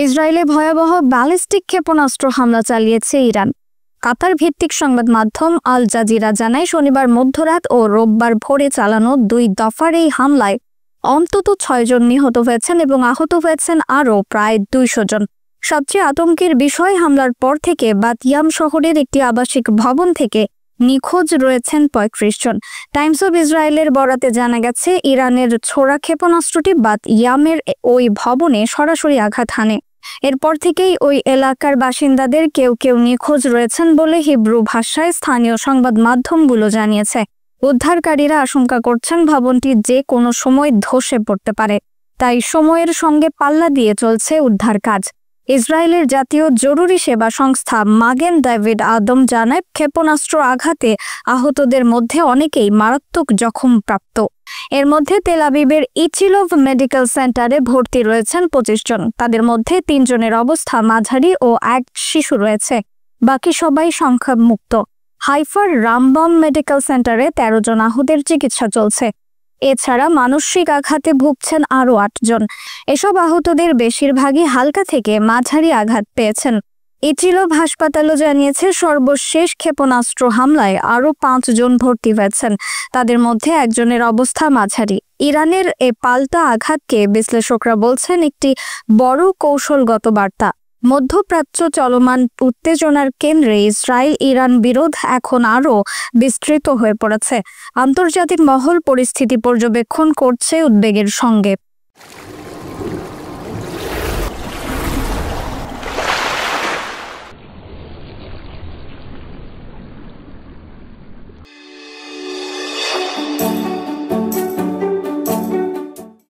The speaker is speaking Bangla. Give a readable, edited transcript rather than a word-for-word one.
ইসরায়েলে ভয়াবহ ব্যালিস্টিক ক্ষেপণাস্ত্র হামলা চালিয়েছে ইরান। কাতার ভিত্তিক সংবাদ মাধ্যম আল জাজিরা জানায়, শনিবার মধ্যরাত ও রোববার ভোরে চালানো 2 দফার এই হামলায় অন্তত 6 জন নিহত হয়েছেন এবং আহত হয়েছেন আরও প্রায় 200 জন। সবচেয়ে আতঙ্কের বিষয়, হামলার পর থেকে বাতিয়াম শহরের একটি আবাসিক ভবন থেকে নিখোঁজ রয়েছেন 35 জন। টাইমস অব ইসরায়েলের বরাতে জানা গেছে, ইরানের ছোড়া ক্ষেপণাস্ত্রটি বাতিয়ামের ওই ভবনে সরাসরি আঘাত হানে। এরপর থেকেই ওই এলাকার বাসিন্দাদের কেউ কেউ নিখোঁজ রয়েছেন বলে হিব্রু ভাষায় স্থানীয় সংবাদ মাধ্যমগুলো জানিয়েছে। উদ্ধারকারীরা আশঙ্কা করছেন ভবনটি যে কোনো সময় ধসে পড়তে পারে, তাই সময়ের সঙ্গে পাল্লা দিয়ে চলছে উদ্ধার কাজ। ইসরায়েলের জাতীয় জরুরি সেবা সংস্থা মাগেন ডেভিড আদম জানায়, ক্ষেপণাস্ত্র আঘাতে আহতদের মধ্যে অনেকেই মারাত্মক জখমপ্রাপ্ত। এর মধ্যে তেল আবিবের ইচিলভ মেডিকেল সেন্টারে ভর্তি রয়েছেন 25 জন। তাদের মধ্যে 3 জনের অবস্থা মাঝারি ও 1 শিশু রয়েছে, বাকি সবাই সংখ্যামুক্ত। হাইফার রামবম মেডিকেল সেন্টারে 13 জন আহতের চিকিৎসা চলছে। এছাড়া মানসিক আঘাতে ভুগছেন আরও 8 জন। এসব আহতদের বেশিরভাগই হালকা থেকে মাঝারি আঘাত পেয়েছেন। ইচিলভ হাসপাতালও জানিয়েছে, সর্বশেষ ক্ষেপণাস্ত্র হামলায় আরও 5 জন ভর্তি হয়েছেন। তাদের মধ্যে একজনের অবস্থা মাঝারি। ইরানের এ পাল্টা আঘাতকে বিশ্লেষকরা বলছেন একটি বড় কৌশলগত বার্তা। মধ্যপ্রাচ্য চলমান উত্তেজনার কেন্দ্রে ইসরায়েল ইরান বিরোধ এখন আরও বিস্তৃত হয়ে পড়েছে। আন্তর্জাতিক মহল পরিস্থিতি পর্যবেক্ষণ করছে উদ্বেগের সঙ্গে।